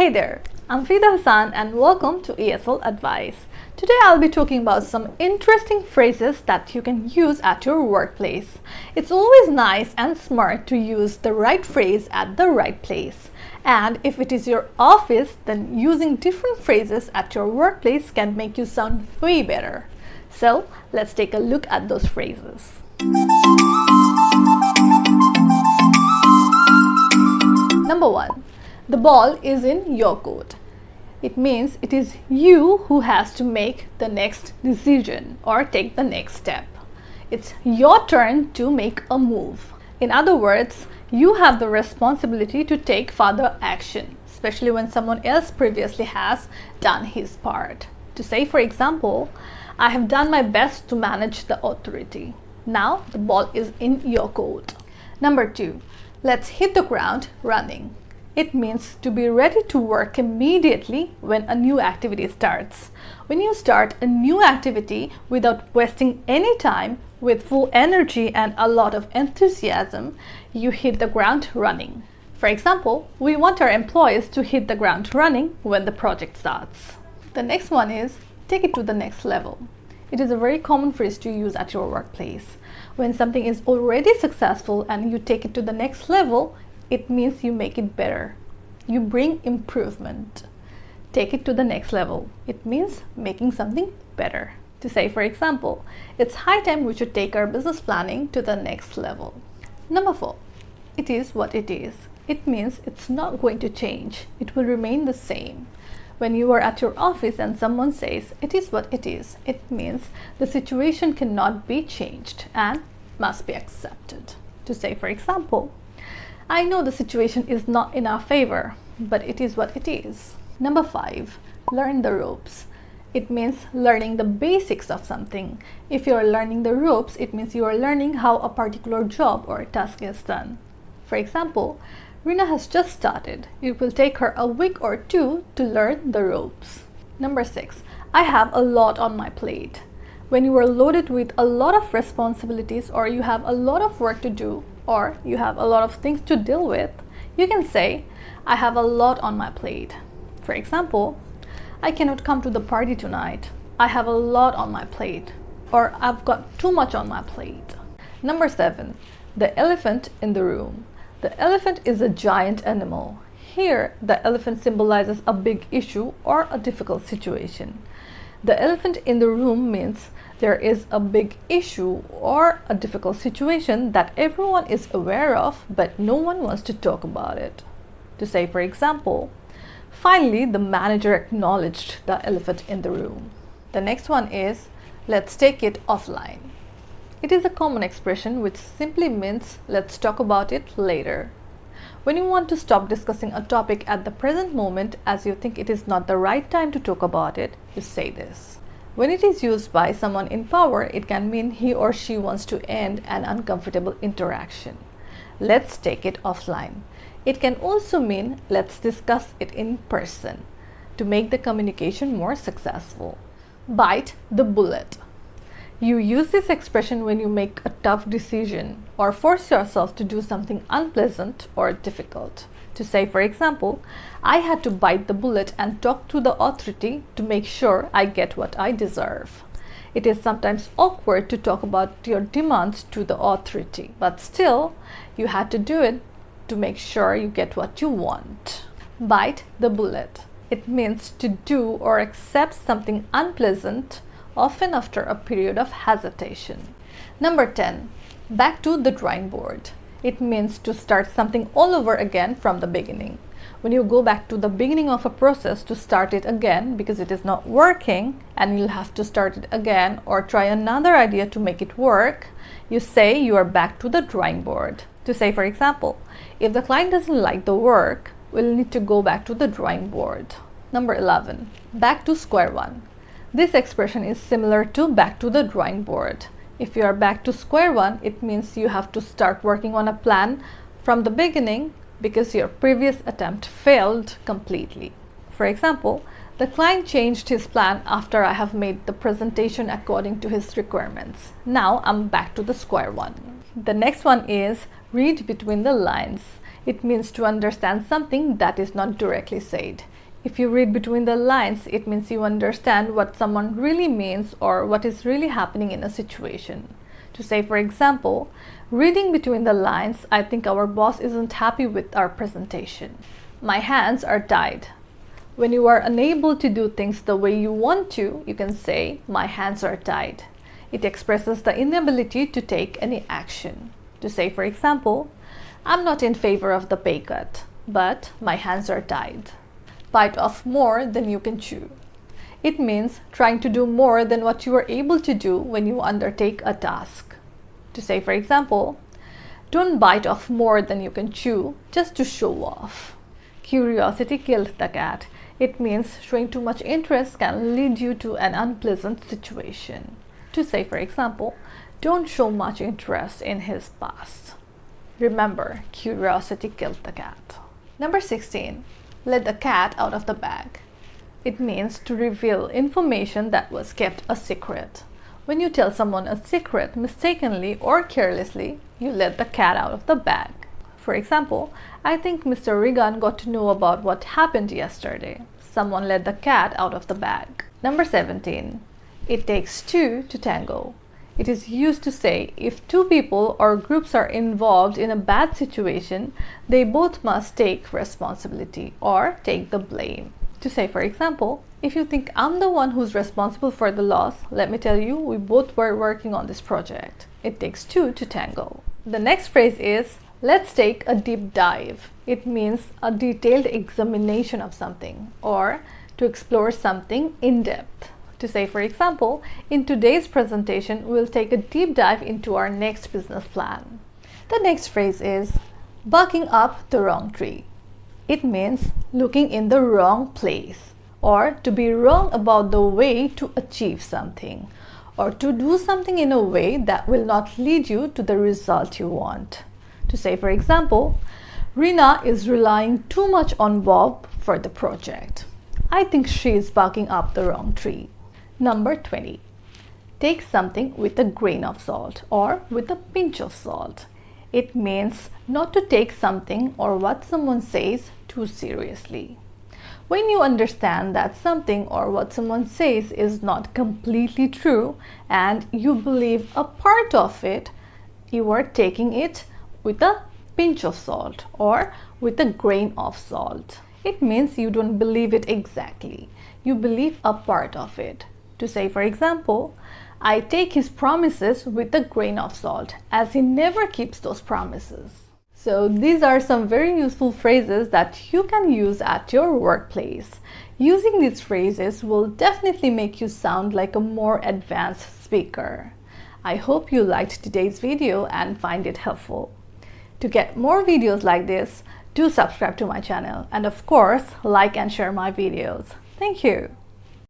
Hey there, I'm Fida Hassan and welcome to ESL Advice. Today I'll be talking about some interesting phrases that you can use at your workplace. It's always nice and smart to use the right phrase at the right place. And if it is your office, then using different phrases at your workplace can make you sound way better. So let's take a look at those phrases. Number 1. The ball is in your court. It means it is you who has to make the next decision or take the next step. It's your turn to make a move. In other words, you have the responsibility to take further action, especially when someone else previously has done his part. To say, for example, I have done my best to manage the authority. Now the ball is in your court. Number 2. Let's hit the ground running. It means to be ready to work immediately when a new activity starts. When you start a new activity without wasting any time, with full energy and a lot of enthusiasm, you hit the ground running. For example, we want our employees to hit the ground running when the project starts. The next one is take it to the next level. It is a very common phrase to use at your workplace. When something is already successful and you take it to the next level, it means you make it better. You bring improvement. Take it to the next level. It means making something better. To say, for example, it's high time we should take our business planning to the next level. Number 4. It is what it is. It means it's not going to change. It will remain the same. When you are at your office and someone says, it is what it is, it means the situation cannot be changed and must be accepted. To say, for example, I know the situation is not in our favor, but it is what it is. Number 5. Learn the ropes. It means learning the basics of something. If you are learning the ropes, it means you are learning how a particular job or task is done. For example, Rina has just started. It will take her a week or two to learn the ropes. Number 6. I have a lot on my plate. When you are loaded with a lot of responsibilities or you have a lot of work to do, or you have a lot of things to deal with, you can say, I have a lot on my plate. For example, I cannot come to the party tonight. I have a lot on my plate. Or I've got too much on my plate. Number 7. The elephant in the room. The elephant is a giant animal. Here, the elephant symbolizes a big issue or a difficult situation. The elephant in the room means there is a big issue or a difficult situation that everyone is aware of, but no one wants to talk about it. To say, for example, finally, the manager acknowledged the elephant in the room. The next one is, let's take it offline. It is a common expression which simply means, let's talk about it later. When you want to stop discussing a topic at the present moment as you think it is not the right time to talk about it, you say this. When it is used by someone in power, it can mean he or she wants to end an uncomfortable interaction. Let's take it offline. It can also mean let's discuss it in person to make the communication more successful. Bite the bullet. You use this expression when you make a tough decision or force yourself to do something unpleasant or difficult. To say, for example, I had to bite the bullet and talk to the authority to make sure I get what I deserve. It is sometimes awkward to talk about your demands to the authority, but still, you had to do it to make sure you get what you want. Bite the bullet. It means to do or accept something unpleasant, often after a period of hesitation. Number 10. Back to the drawing board. It means to start something all over again from the beginning. When you go back to the beginning of a process to start it again because it is not working and you'll have to start it again or try another idea to make it work, you say you are back to the drawing board. To say, for example, if the client doesn't like the work, we'll need to go back to the drawing board. Number 11. Back to square one. This expression is similar to back to the drawing board. If you are back to square one, it means you have to start working on a plan from the beginning because your previous attempt failed completely. For example, the client changed his plan after I have made the presentation according to his requirements. Now I'm back to the square one. The next one is read between the lines. It means to understand something that is not directly said. If you read between the lines, it means you understand what someone really means or what is really happening in a situation. To say, for example, reading between the lines, I think our boss isn't happy with our presentation. My hands are tied. When you are unable to do things the way you want to, you can say, my hands are tied. It expresses the inability to take any action. To say, for example, I'm not in favor of the pay cut, but my hands are tied. Bite off more than you can chew. It means trying to do more than what you are able to do when you undertake a task. To say, for example, don't bite off more than you can chew just to show off. Curiosity killed the cat. It means showing too much interest can lead you to an unpleasant situation. To say, for example, don't show much interest in his past. Remember, curiosity killed the cat. Number 16. Let the cat out of the bag. It means to reveal information that was kept a secret. When you tell someone a secret mistakenly or carelessly, you let the cat out of the bag. For example, I think Mr. Regan got to know about what happened yesterday. Someone let the cat out of the bag. Number 17. It takes two to tango. It is used to say if two people or groups are involved in a bad situation, they both must take responsibility or take the blame. To say, for example, if you think I'm the one who's responsible for the loss, let me tell you, we both were working on this project. It takes two to tango. The next phrase is, let's take a deep dive. It means a detailed examination of something or to explore something in depth. To say, for example, in today's presentation, we'll take a deep dive into our next business plan. The next phrase is barking up the wrong tree. It means looking in the wrong place or to be wrong about the way to achieve something or to do something in a way that will not lead you to the result you want. To say, for example, Rina is relying too much on Bob for the project. I think she is barking up the wrong tree. Number 20. Take something with a grain of salt or with a pinch of salt. It means not to take something or what someone says too seriously. When you understand that something or what someone says is not completely true and you believe a part of it, you are taking it with a pinch of salt or with a grain of salt. It means you don't believe it exactly. You believe a part of it. To say, for example, I take his promises with a grain of salt, as he never keeps those promises. So these are some very useful phrases that you can use at your workplace. Using these phrases will definitely make you sound like a more advanced speaker. I hope you liked today's video and find it helpful. To get more videos like this, do subscribe to my channel and of course, like and share my videos. Thank you.